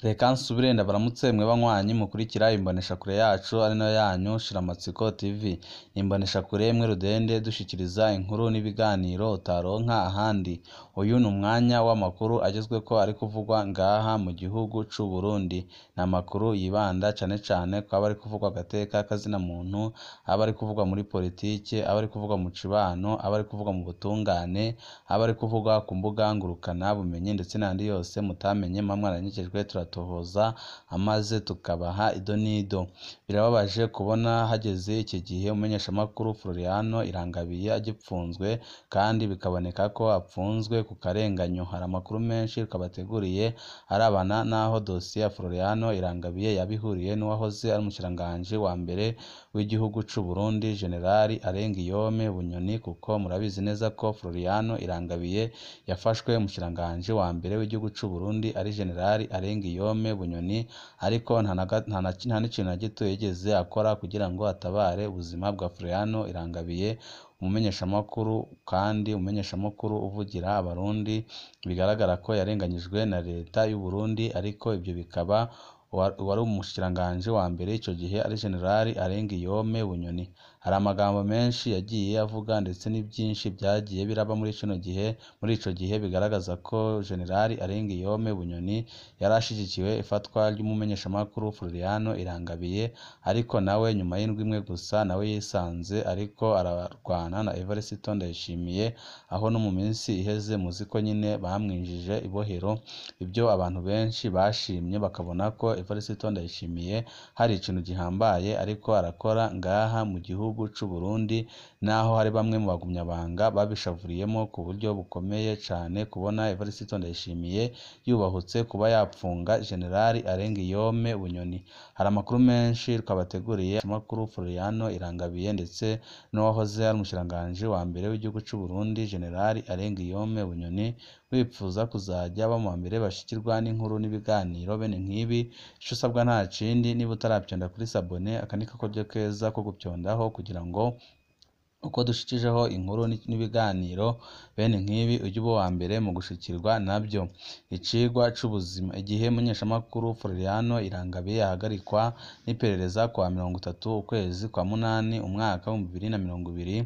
Reka nsubire ndabaramutse mwe banywanyi mukurikira imboneshakure yacu ari nayo yanyu Shiramatsiko TV. Imboneshakure imwe rudende dushikiriza inkuru n'ibiganiro utaronka ahandi. Uyu ni umwanya w'amakuru agezweko ari kuvugwa ngaha mu gihugu c'u Burundi. Ni amakuru yibanda cane cane ko aba ari kuvugwa agateka kazina muntu, aba ari kuvugwa muri politike, aba ari kuvugwa mu cibano, aba ari kuvugwa mu butungane, aba ari kuvugwa ku mbuga ngurukana bumenyi ndetse n'andi yose mutamenye mamwe aranyigejwe turatohoza amaze tukabaha ido n'ido. Birababaje kubona hageze iki gihe umumenyeshamakuru Floriano Irangabiye agipfunzwe kandi bikaboneka ko apfunzwe ku karenganyo. Hari amakuru menshi tukabateguriye arabana naho dosiye ya Floriano Irangabiye yabihuriye n'uwahoze ari umushikiranganji wa mbere w'igihugu c'u Burundi Generali Arengiyome Bunyoni, kuko murabizi neza ko Floriano Irangabiye yafashwe umushikiranganji wa mbere w'igihugu c'u Burundi ari Generali Arengiyome Bunyoni, ariko nta n'ikintu na gito yigeze akora kugira ngo atabare ubuzima bwa Floriano Irangabiye, umumenyeshamakuru kandi umumenyeshamakuru uvugira abarundi. Bigaragara ko yarenganyijwe na leta y'u Burundi, ariko ibyo bikaba wari umushikiranganji wa mbere ico gihe ari Generali Arengiyome Bunyoni. Hari amagambo menshi yagiye avuga ndetse n'ibyinshi byagiye biraba muri ico gihe bigaragaza ko Generali Arengiyome Bunyoni yarashigikiwe ifatwa ry'umumenyeshamakuru Floriano Irangabiye, ariko nawe nyuma y'indwi imwe gusa nawe yisanze ariko ararwana na Evariste Ndayishimiye, aho no mu minsi iheze muziko nyine bamwinjije ibohero. Ibyo abantu benshi bashimye bakabona ko Evariste Ndayishimiye hari ikintu gihambaye ariko arakora ngaha mu gihugu c'u Burundi, naho hari bamwe mu bagumyabanga babishavuriyemo ku buryo bukomeye cane kubona Evariste Ndayishimiye yubahutse kuba yapfunga Generali Arengiyome Bunyoni. Hari amakuru menshi twabateguriye amakuru Floriano Irangabiye ndetse n'uwahoze ari umushikiranganji wa mbere w'igihugu c'u Burundi Generali Arengiyome Bunyoni. Wipfuza kuzajya aba mu mbere bashikirwa n'inkuru n'ibiganiro bene nk'ibi, ico usabwa nta kindi, niba utarapyonda kuri sabone aka ni kakoryo keza ko gupyondaho kugira ngo uko dushikijeho inkuru n'ibiganiro bene nk'ibi ujye uba wa mbere mu gushikirwa nabyo. Icigwa c'ubuzima. Igihe umumenyeshamakuru Floriano Irangabiye yahagarikwa n'iperereza kwa 30 ukwezi kwa munani umwaka wa 2022,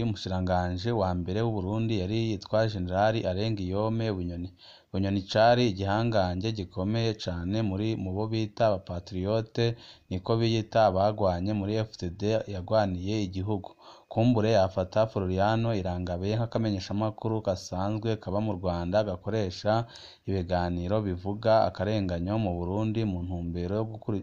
umushikiranganji wa mbere w'u Burundi yari yitwa Generali Arengiyome Bunyoni. Bunyoni cari igihangange gikomeye cane mu bo bita abapatriote, niko biyita abagwanye muri FDD yagwaniye igihugu. Kumbure yafata Floriano Irangabiye nk'akamenyeshamakuru gasanzwe kaba mu Rwanda gakoresha ibiganiro bivuga akarenganyo mu Burundi mu ntumbero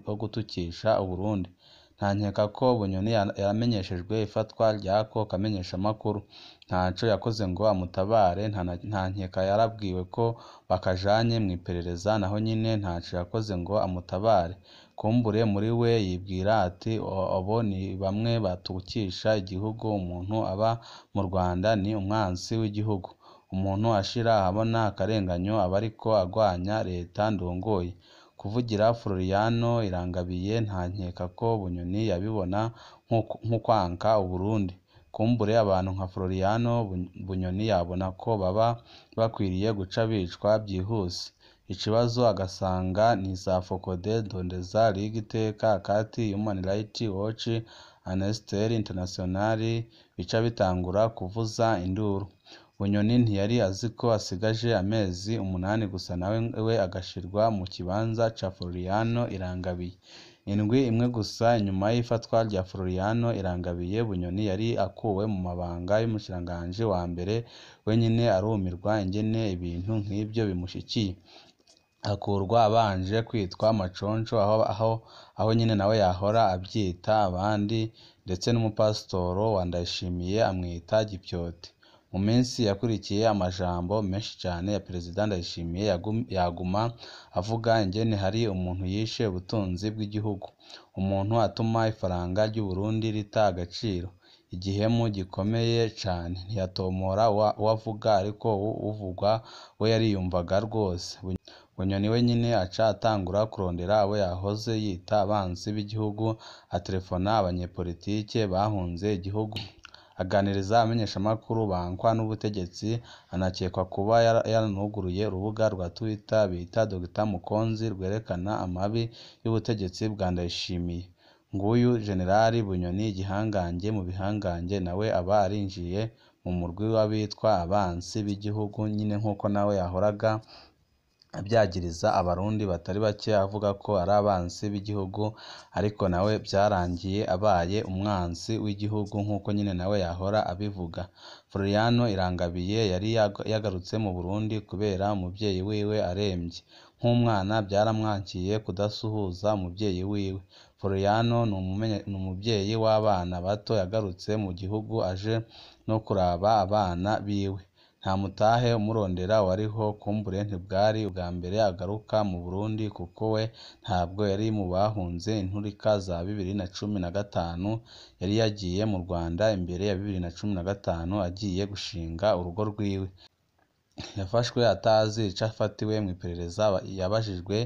yo gutukisha Uburundi. Nta nkeka ko Bunyoni yaramenyeshejwe ifatwa ry'ako kamenyeshamakuru. Ntaco yakoze ngo amutabare, nta nkeka yarabwiwe ko bakajanye mw'iperereza, naho nyine ntaco yakoze ngo amutabare. Kumbure muri we yibwira ati abo ni bamwe batukisha igihugu, umuntu aba mu Rwanda ni umwansi w'igihugu. Umuntu ashira ahabona akarenganyo aba ariko agwanya leta ndongoye. Kuvugira Floriano Irangabiye nta nkeka ko Bunyoni yabibona nk'ukwanka Uburundi. Kumbure abantu nka Floriano Bunyoni yabona ko baba bakwiriye guca bicwa byihuse. Ikibazo agasanga ni za Focode, Ndondeza, Ligue Iteka, Akati, Human Rights Watch, Amnesty International bica bitangura kuvuza induru. Bunyoni ntiyari aziko asigaje amezi 8 gusa nawe we agashirwa mu kibanza ca Floriano Irangabiye. Indwi imwe gusa nyuma y'ifatwa rya Floriano Irangabiye, Bunyoni yari akuwe mu mabanga y'umushikiranganji wa mbere. Wenyine arumirwa ingene ibintu nk'ibyo bimushikiye. Akurwa abanje kwitwa amaconco, aho nyine nawe yahora abyita abandi, ndetse n'umupasitoro wa Ndayishimiye amwita Gipyote. Mu minsi yakurikiye amajambo menshi cyane ya Perezida Ndayishimiye yaguma avuga ingene hari umuntu yishe ubutunzi bw'igihugu, umuntu atuma ifaranga ry'u Burundi rita agaciro. Igihemu gikomeye cane. Ntiyatomora uwavuga, ariko uvugwa we yariyumvaga rwose. Bunyoni we nyine aca atangura kurondera abo yahoze yita abanzi b'igihugu, atelefona abanyepolitike bahunze igihugu, aganiriza abamenyeshamakuru bankwa n'ubutegetsi, anakekwa kuba yaranuguruye urubuga rwa Twitter bita Dr Mukonzi rwerekana amabi y'ubutegetsi bwa Ndayishimiye. Nguyu Generali Bunyoni igihangange mu bihangange nawe aba arinjiye mu murwi w'abitwa abansi b'igihugu nyine nk'uko nawe yahoraga abyagiriza abarundi batari bake avuga ko ari abansi b'igihugu, ariko nawe byarangiye abaye umwansi w'igihugu nk'uko nyine nawe yahora abivuga. Floriano Irangabiye yari yagarutse mu Burundi kubera umubyeyi wiwe arembye. Nk'umwana byaramwankiye kudasuhuza umubyeyi wiwe. Floriano ni umubyeyi w'abana bato yagarutse mu gihugu aje no kuraba abana biwe. Nta mutahe umurondera wariho, kumbure ntibwari ubwa mbere agaruka mu Burundi kuko we ntabwo yari mu bahunze inturika za 2015, yari yagiye mu Rwanda imbere ya 2015 agiye gushinga urugo rwiwe. Yafashwe atazi ico afatiwe mu iperereza, yabajijwe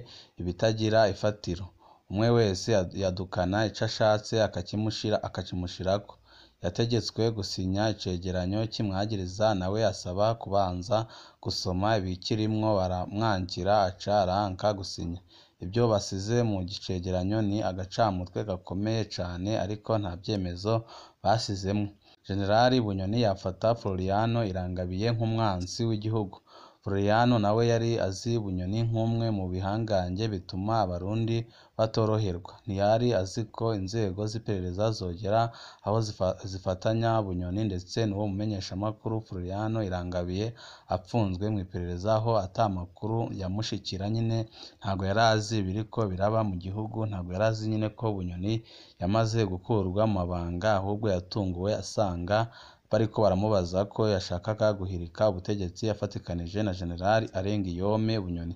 ibitagira ifatiro. Umwe wese yadukana ico ashatse akakimushirako. Yategetswe gusinya icegeranyo kimwagiriza, nawe asaba kubanza gusoma ibikirimwo, baramwankira aca aranka gusinya. Ibyo basize mu cegeranyo ni agacamutwe gakomeye cane, ariko nta vyemezo basizemwo. Generali Bunyoni yafata Floriano Irangabiye nk'umwansi w'igihugu. Floriano nawe yari azi Bunyoni nk'umwe mu bihangange bituma abarundi batoroherwa. Ntiyari azi ko inzego z'iperereza zogera aho zifatanya Bunyoni ndetse n'uwo mumenyeshamakuru Floriano Irangabiye apfunzwe mu iperereza aho ata makuru yamushikira nyine. Ntabwo yari azi biriko biraba mu gihugu, ntabwo yari azi nyine ko Bunyoni yamaze gukurwa mu mabanga, ahubwo yatunguwe asanga bariko baramubaza ko yashakaga guhirika ubutegetsi yafatikanije na Generali Arengiyome Bunyoni.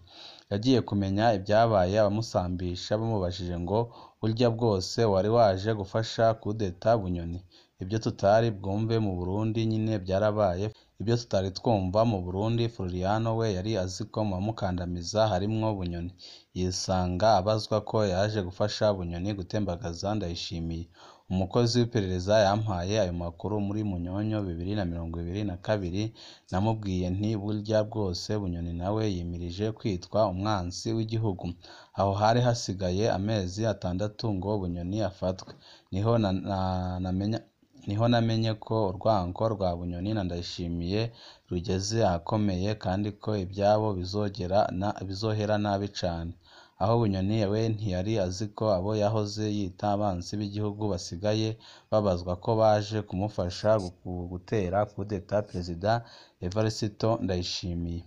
Yagiye kumenya ibyabaye abamusambisha bamubajije ngo burya bwose wari waje gufasha kudeta Bunyoni. Ibyo tutari bwumve mu Burundi nyine byarabaye. Ibyo tutari twumva mu Burundi, Floriano we yari azi ko mu bamukandamiza harimwo Bunyoni. Yisanga abazwa ko yaje gufasha Bunyoni gutembagaza Ndayishimiye. Umukozi w'iperereza yampaye ayo makuru muri Munyonyo 2022. Namubwiye nti burya bwose Bunyoni nawe yimirije kwitwa umwansi w'igihugu. Aho hari hasigaye amezi 6 ngo Bunyoni afatwe. Niho namenye ko urwango rwa Bunyoni na Ndayishimiye rugeze ahakomeye, kandi ko ibyabo bizohera nabi cane. Aho Bunyoni we ntiyari azi ko abo yahoze yita abansi b'igihugu basigaye babazwa ko baje kumufasha gutera kudeta Perezida Evariste Ndayishimiye.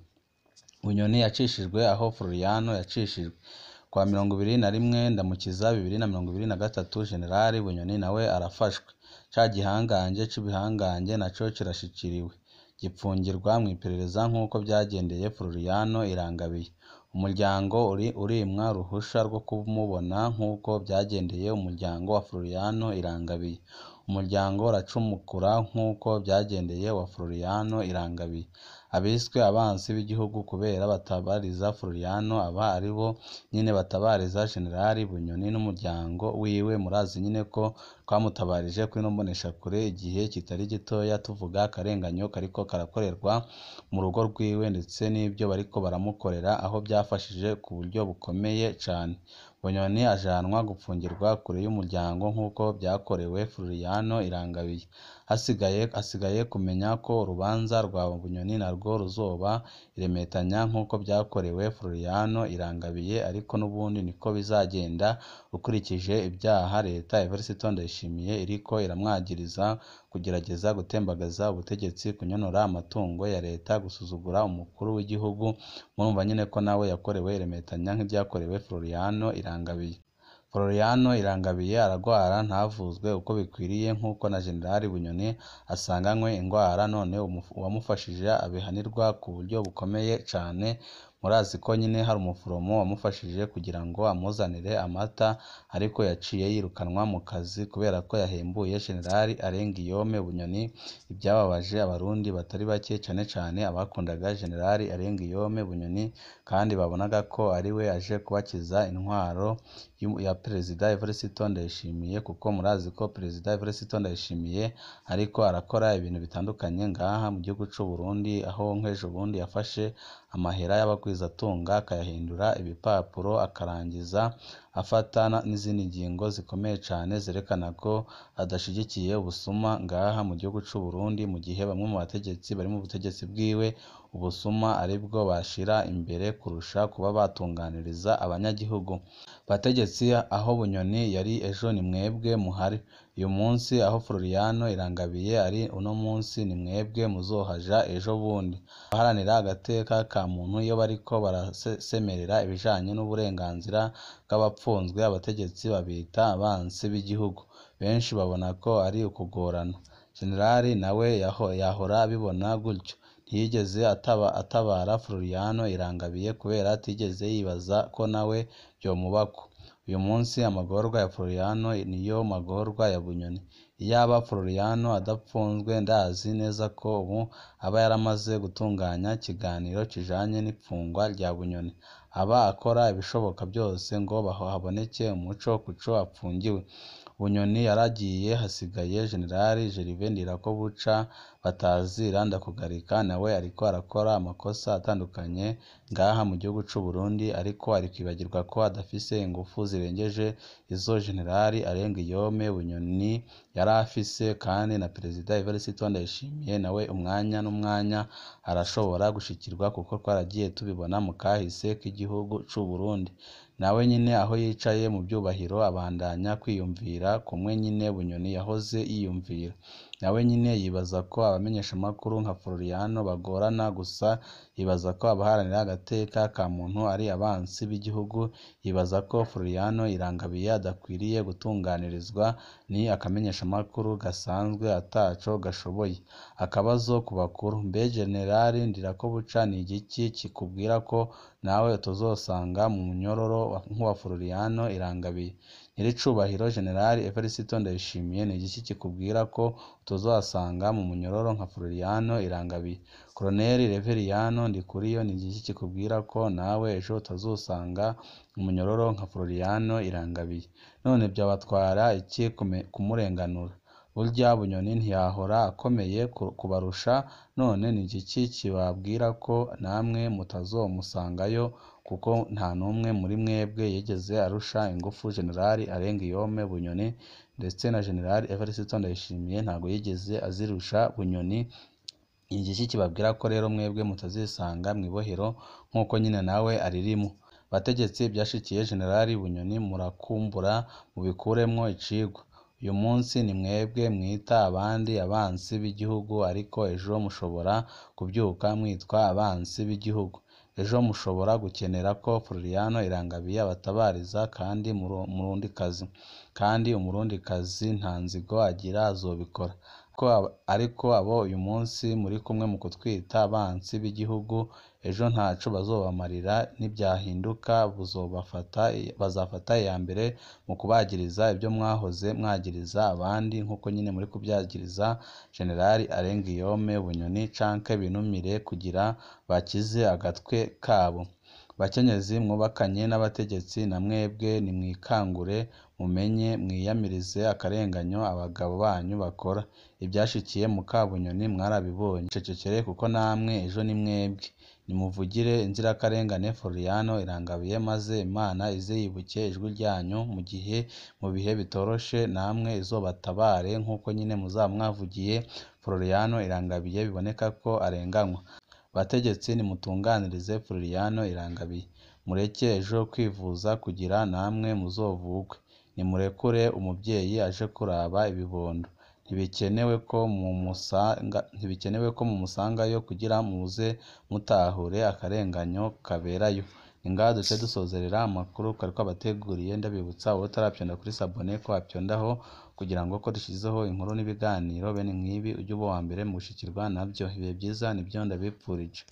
Bunyoni yacishijwe aho Floriano yacishijwe. Kwa 21 Ndamukiza 2023 Generali Bunyoni nawe arafashwe. Ca gihangange c'ibihangange naco kirashikiriwe, gipfungirwa mu iperereza nk'uko byagendeye Floriano Irangabiye. Umuryango urimwa ruhusha rwo kumubona nk'uko byagendeye umuryango wa Floriano Irangabiye. Umuryango uracumukura nk'uko byagendeye wa Floriano Irangabiye. Abiswe abansi b'igihugu kubera batabariza Floriano, aba aribo nyine batabariza Generali Bunyoni n'umuryango wiwe. Murazi nyine ko twamutabarije kuri no mboneshakure igihe kitari gitoya, tuvuga akarenganyo kariko karakorerwa mu rugo rwiwe ndetse n'ibyo bariko baramukorera, aho byafashije ku buryo bukomeye cane. Bunyoni ajanwa gupfungirwa kure y'umuryango nk'uko byakorewe Floriano Irangabiye. Hasigaye kumenya ko urubanza rwa Bunyoni narwo ruzoba iremetanya nk'uko byakorewe Floriano Irangabiye, ariko n'ubundi niko bizagenda ukurikije ibyaha leta Evariste Ndayishimiye iriko iramwagiriza: kugerageza gutembagaza ubutegetsi, kunyonora amatungo ya leta, gusuzugura umukuru w'igihugu. Murumva nyine ko nawe yakorewe iremetanya nk'ibyakorewe Floriano Irangabiye. Floriano Irangabiye aragwara ntavuzwe uko bikwiriye nk'uko na Generali Bunyoni asanganywe ingwara, none uwamufashije abihanirwa ku buryo bukomeye cane. murazi ko nyine hari umuforomo wamufashije kugira ngo amuzanire amata ariko yaciye yirukanwa mu kazi kubera ko yahembuye Generali Arenguiyome Bunyoni, ibyababaje abarundi batari bake cane cane abakundaga Generali Arenguiyome Bunyoni kandi babonaga ko ari we aje kubakiza intwaro ya Perezida Evariste Ndayishimiye, kuko murazi ko Perezida Evariste Ndayishimiye ariko arakora ibintu bitandukanye ngaha mu gihugu c'u Burundi, aho nk'ejo bundi yafashe amahera y'abagwizatunga akayahindura ibipapuro, akarangiza afata n'izindi ngingo zikomeye cane zerekana ko adashigikiye ubusuma ngaha mu gihugu c'u Burundi, mu gihe bamwe mu bategetsi bari mu butegetsi bwiwe ubusuma aribwo bashira imbere kurusha kuba batunganiriza abanyagihugu. Bategetsi aho Bunyoni yari ejo ni mwebwe muhari, uyu munsi aho Floriano Irangabiye ari uno munsi ni mwebwe muzohaja ejo bundi. Abaharanira agateka ka muntu iyo bariko barasemerera ibijanye n'uburenganzira bw'abapfunzwe, abategetsi babita abansi b'igihugu, benshi babona ko ari ukugorana. Generali nawe yahora abibona gutyo, ntiyigeze atabara Floriano Irangabiye kubera atigeze yibaza ko nawe vyomubako. Uyu munsi amagorwa ya Floriano niyo magorwa ya Bunyoni. Iyaba Floriano adapfunzwe ndazi neza ko ubu aba yaramaze gutunganya ikiganiro kijanye n'ipfungwa rya Bunyoni, aba akora ibishoboka byose ngo haboneke umuco kuco apfungiwe. Bunyoni yaragiye, hasigaye Generali Gervais Ndirakobuca batazira ndakugarika, nawe ariko arakora amakosa atandukanye ngaha mu gihugu c'u Burundi, ariko ari kwibagirwa ko adafise ingufu zirengeje izo Generali Arenguiyome Bunyoni yari afise, kandi na Perezida Evariste Ndayishimiye nawe umwanya n'umwanya arashobora gushikirwa, kuko twaragiye tubibona mu kahise k'igihugu c'u Burundi. Nawe nyine aho yicaye mu byubahiro abandanya kwiyumvira kumwe nyine Bunyoni yahoze yiyumvira. Nawe nyine yibaza ko abamenyeshamakuru nka Floriano bagorana gusa, yibaza ko abaharanira agateka ka muntu ari abansi b'igihugu, yibaza ko Floriano Irangabiye adakwiriye gutunganirizwa, ni akamenyeshamakuru gasanzwe ataco gashoboye. Akabazo ku bakuru: mbe Generali Ndirakobuca ni igiki kikubwira ko nawe tuzosanga mu munyororo nk'uwa Floriano Irangabiye? Nyiricubahiro Generali Evariste Ndayishimiye ni igiki kikubwira ko tuzosanga mu munyororo nka Floriano Irangabiye? Colonel Reveriyano Ndikuriyo ni igiki kikubwira ko nawe ejo utazosanga mu munyororo nka Floriano Irangabiye? None byabatwara iki kumurenganura? Burya Bunyoni ntiyahora akomeye kubarusha, none ni igiki kibabwira ko namwe mutazomusangayo, kuko nta n'umwe muri mwebwe yigeze arusha ingufu Generali Arenguiyome Bunyoni, ndetse na Generali Evariste Ndayishimiye ntabwo yigeze azirusha Bunyoni. Igiki kibabwira ko rero mwebwe mutazisanga mw'ibohero nk'uko nyine nawe aririmo? Bategetsi byashikiye Generali Bunyoni murakumbura mubikuremwo icigwa. Uyu munsi ni mwebwe mwita abandi abansi b'igihugu, ariko ejo mushobora kubyuka mwitwa abansi b'igihugu. Ejo mushobora gukenera ko Floriano Irangabiye abatabariza kandi Murundikazi, kandi Umurundikazi nta nzigo agira azobikora. Ariko abo uyu munsi muri kumwe mu kutwita abansi b'igihugu, ejo ntaco bazobamarira, nibyahinduka bazafata iya mbere mu kubagiriza ibyo mwahoze mwagiriza abandi, nk'uko nyine muri kubyagiriza Generali Arenguiyome Bunyoni, canke binumire kugira bakize agatwe kabo. Bakenyezi mwubakanye n'abategetsi, na mwebwe nimwikangure, mumenye mwiyamirize akarenganyo abagabo banyu bakora. Ibyashikiye mu Bunyoni mwarabibonye, cecekere kuko namwe ejo ni mwebwe. Nimuvugire inzirakarengane Floriano Irangabiye, maze Imana ize yibuke ijwi ryanyu mu bihe bitoroshe, namwe izobatabare nk'uko nyine muzamwavugiye Floriano Irangabiye biboneka ko arenganywa. Bategetsi nimutunganirize Floriano Irangabiye, mureke ejo kwivuza kugira namwe muzovugwe. Nimurekure umubyeyi aje kuraba ibibondo. Ntibikenewe ko mumusangayo kugira muze mutahure akarenganyo kaberayo. Ngaha duce dusozerera amakuru twari twabateguriye, ndabibutsa wowe utarapyonda kuri sabone ko wapyondaho, kugira ngo ko dushyizeho inkuru n'ibiganiro bene nk'ibi ujye uba uwa mbere mu gushikirwa nabyo. Ibihe byiza nibyo ndabipfurije.